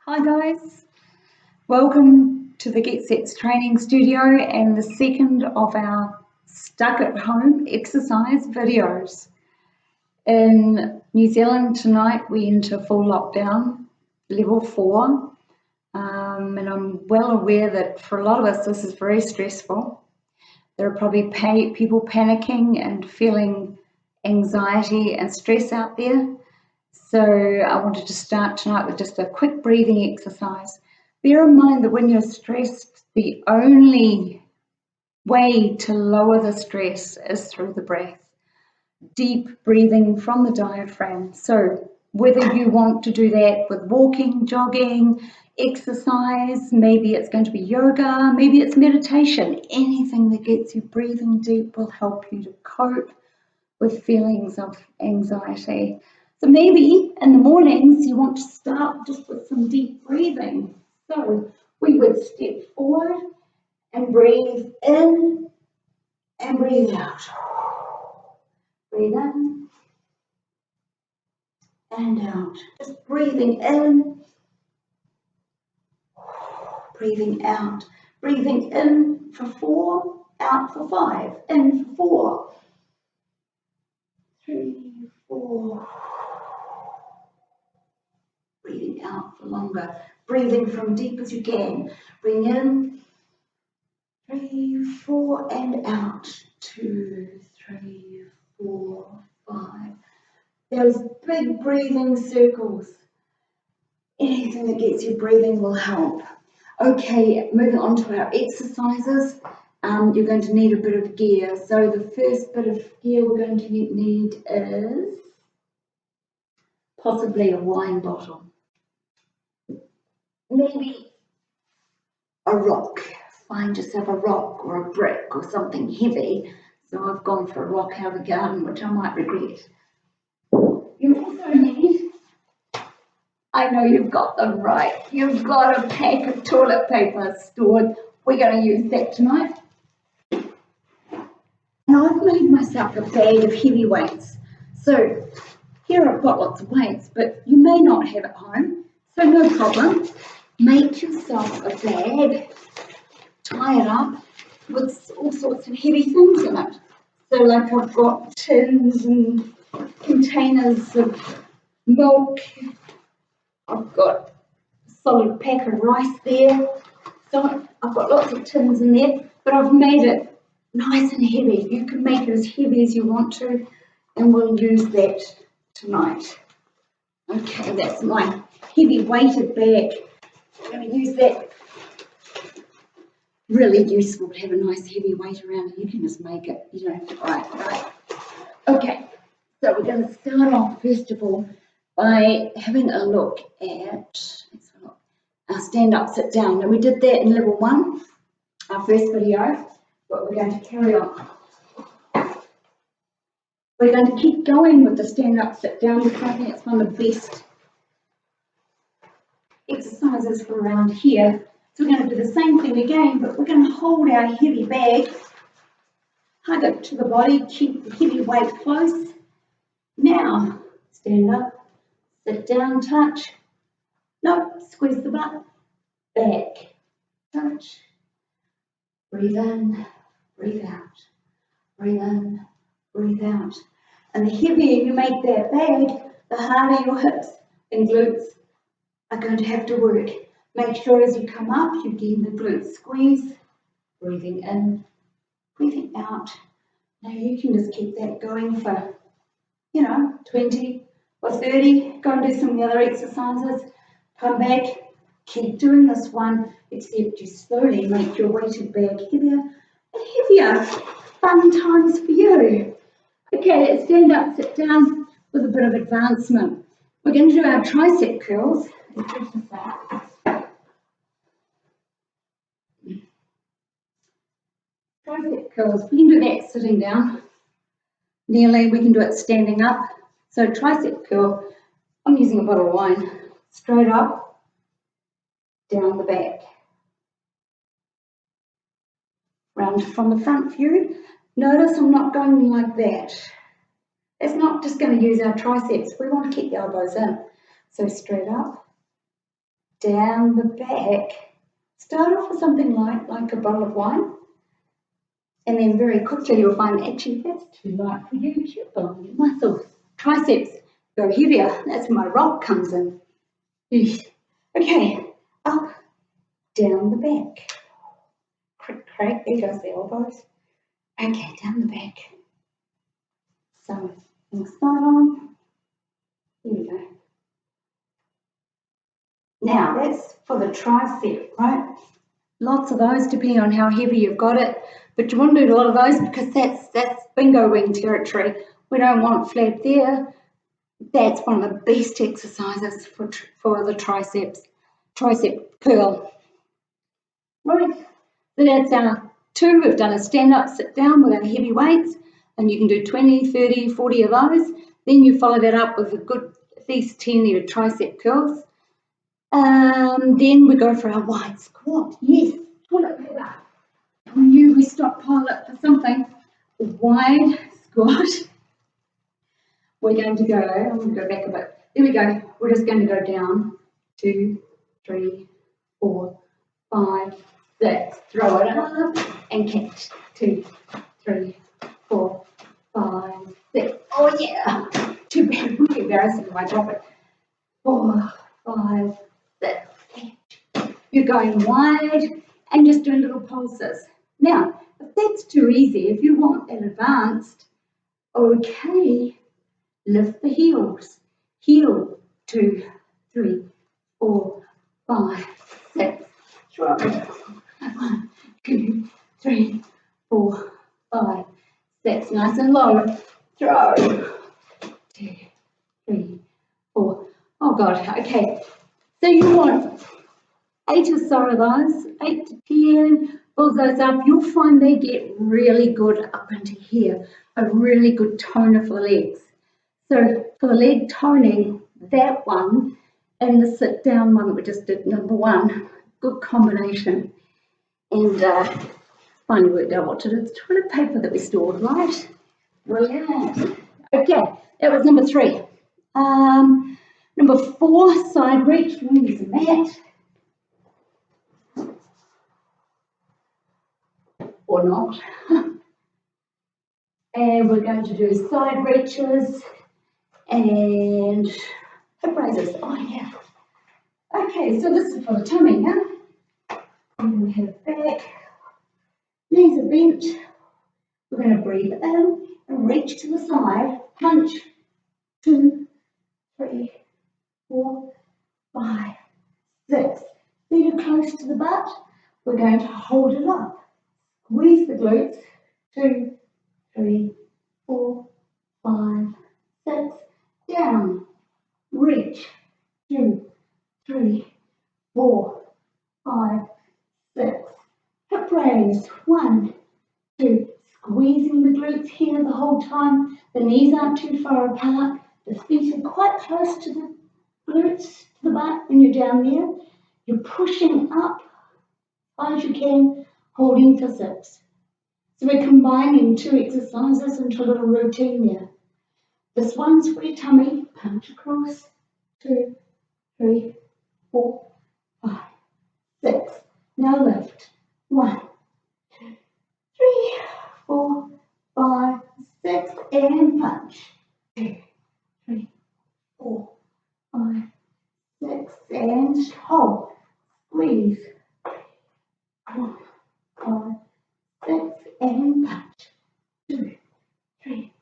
Hi guys, welcome to the Get Sets training studio and the second of our stuck at home exercise videos. In New Zealand tonight we enter full lockdown, level 4, and I'm well aware that for a lot of us this is very stressful. There are probably people panicking and feeling anxiety and stress out there. So I wanted to start tonight with just a quick breathing exercise. Bear in mind that when you're stressed, the only way to lower the stress is through the breath. Deep breathing from the diaphragm. So whether you want to do that with walking, jogging, exercise, maybe it's going to be yoga, maybe it's meditation, anything that gets you breathing deep will help you to cope with feelings of anxiety. So maybe in the mornings you want to start just with some deep breathing. So we would step forward and breathe in and breathe out. Breathe in and out. Just breathing in, breathing out. Breathing in for 4, out for 5. In for 4, 3, 4. Breathing out for longer. Breathing from deep as you can. Bring in, 3, 4, and out. 2, 3, 4, 5. Those big breathing circles. Anything that gets you breathing will help. Okay, moving on to our exercises. You're going to need a bit of gear. So the first bit of gear we're going to need is possibly a wine bottle. Maybe a rock. Find yourself a rock or a brick or something heavy. So I've gone for a rock out of the garden, which I might regret. You also need, I know you've got them right, you've got a pack of toilet paper stored. We're going to use that tonight. Now I've made myself a bag of heavy weights. So here I've got lots of weights, but you may not have at home, so no problem. Make yourself a bag, tie it up with all sorts of heavy things in it. So like I've got tins and containers of milk, I've got a solid pack of rice there. So I've got lots of tins in there, but I've made it nice and heavy. You can make it as heavy as you want to, and we'll use that tonight. Okay, that's my heavy weighted bag. I'm going to use that. Really useful to have a nice heavy weight around. You can just make it, you don't have to buy it, right? Okay, so we're going to start off first of all by having a look at our stand up, sit down. Now we did that in level 1, our first video, but we're going to carry on. We're going to keep going with the stand up, sit down because I think it's one of the best exercises for around here. So we're going to do the same thing again, but we're going to hold our heavy bag, hug it to the body, keep the heavy weight close. Now, stand up, sit down, touch. No, squeeze the butt, back, touch. Breathe in, breathe out, breathe in, breathe out. And the heavier you make that bag, the harder your hips and glutes are going to have to work. Make sure as you come up, you get the glutes squeeze, breathing in, breathing out. Now you can just keep that going for, 20 or 30. Go and do some of the other exercises. Come back, keep doing this one, except you slowly make your weighted bag heavier and heavier. Fun times for you. Okay, let's stand up, sit down with a bit of advancement. We're going to do our tricep curls. Tricep curls, we can do that sitting down. Nearly, we can do it standing up. So tricep curl, I'm using a bottle of wine. Straight up, down the back. Round from the front view. Notice I'm not going like that. It's not just going to use our triceps. We want to keep the elbows in. So straight up, down the back. Start off with something like a bottle of wine, and then very quickly you'll find actually that's too light for you. Keep building your muscles. Triceps go heavier. That's where my rock comes in. Okay, up, down the back. Crick, crack. There goes the elbows. Okay, down the back. So we'll start on. Here we go. Now that's for the tricep, right? Lots of those depending on how heavy you've got it, but you want to do a lot of those because that's bingo wing territory. We don't want flat there. That's one of the best exercises for the triceps, tricep curl. Right, so that's our 2. We've done a stand up, sit down with our heavy weights, and you can do 20, 30, 40 of those. Then you follow that up with a good at least 10 of your tricep curls. Then we go for our wide squat. Yes, toilet paper. I knew we stockpile it for something. Wide squat. We're going to go, I'm going to go back a bit. There we go. We're just going to go down 2, 3, 4, 5, 6. Throw it up and catch. 2, 3, 4, 5, 6. Oh yeah. Too bad. Really embarrassing if I drop it. 4, 5, 6. You're going wide and just doing little pulses. Now, if that's too easy, if you want an advanced, okay, lift the heels. Heel, 2, 3, 4, 5, 6. Throw it. 1, 2, 3, 4, 5, 6. Nice and low. Throw. 2, 3, 4. Oh God. Okay. So you want 8 or so of those, 8 to 10, build those up. You'll find they get really good up into here, a really good toner for the legs. So for the leg toning, that one and the sit down one that we just did, number 1, good combination. And finally worked out what to do. It's toilet paper that we stored, right? Brilliant. Okay, that was number 3. Number 4, side reach. We'll use a mat. Or not. And we're going to do side reaches and hip raises. Oh yeah. Okay, so this is for the tummy, huh? And we have back, knees are bent. We're going to breathe in and reach to the side. Punch. 2, 3, 4, 5, 6. Feet are close to the butt. We're going to hold it up. Squeeze the glutes. 2, 3, 4, 5, 6. Down. Reach. 2, 3, 4, 5, 6. Hip raise. 1, 2. Squeezing the glutes here the whole time. The knees aren't too far apart. The feet are quite close to the glutes, to the butt when you're down there. You're pushing up as high as you can, holding for 6. So we're combining 2 exercises into a little routine there. This one's for your tummy. Punch across. 2, 3, 4, 5, 6. Now lift. 1, 2, 3, 4, 5, 6. And punch. 2, 3, 4, 5, 6. And hold. Squeeze. 1, 5, 6. And punch. 2, 3,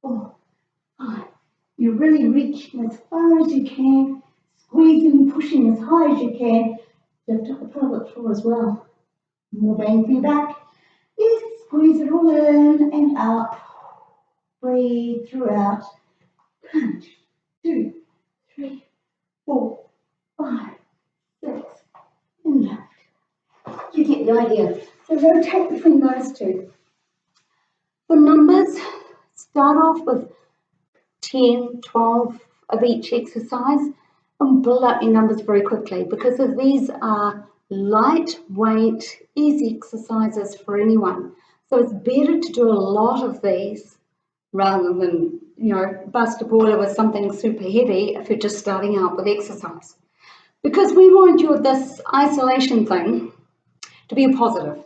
4, 5. You're really reaching as far as you can, squeezing, pushing as high as you can. Lift up the pelvic floor as well. More bang for your back. Yes, squeeze it all in and up. Breathe throughout. Punch. 2, 3, 4, 5, 6. And lift. You get the idea. So rotate between those 2. For numbers, start off with 10, 12 of each exercise and build up your numbers very quickly because these are lightweight, easy exercises for anyone. So it's better to do a lot of these rather than, bust a boiler with something super heavy if you're just starting out with exercise. because we want this isolation thing to be a positive.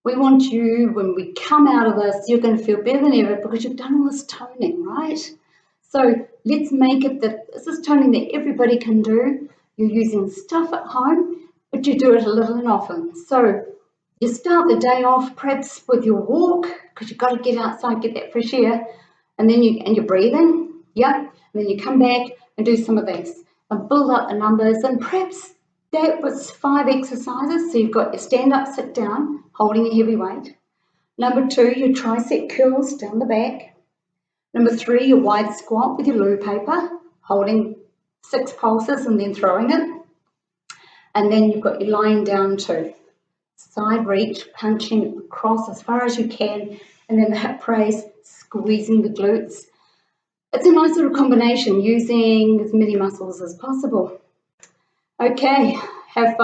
We want you, when we come out of this, you're going to feel better than ever because you've done all this toning, right? So let's make it that this is toning that everybody can do. You're using stuff at home, but you do it a little and often. So you start the day off perhaps with your walk, because you've got to get outside, get that fresh air, and then you're breathing, yeah, and then you come back and do some of this and build up the numbers, and perhaps that was 5 exercises. So you've got your stand up, sit down, holding a heavy weight. Number 2, your tricep curls down the back. Number 3, your wide squat with your loo paper, holding 6 pulses and then throwing it. And then you've got your lying down too. Side reach, punching across as far as you can, and then the hip raise, squeezing the glutes. It's a nice little combination, using as many muscles as possible. Okay, have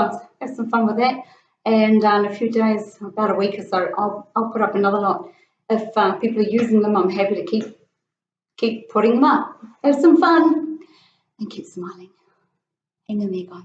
some fun with that. And in a few days, about a week or so, I'll put up another lot. If people are using them, I'm happy to keep putting them up. Have some fun and keep smiling. Hang in there, guys.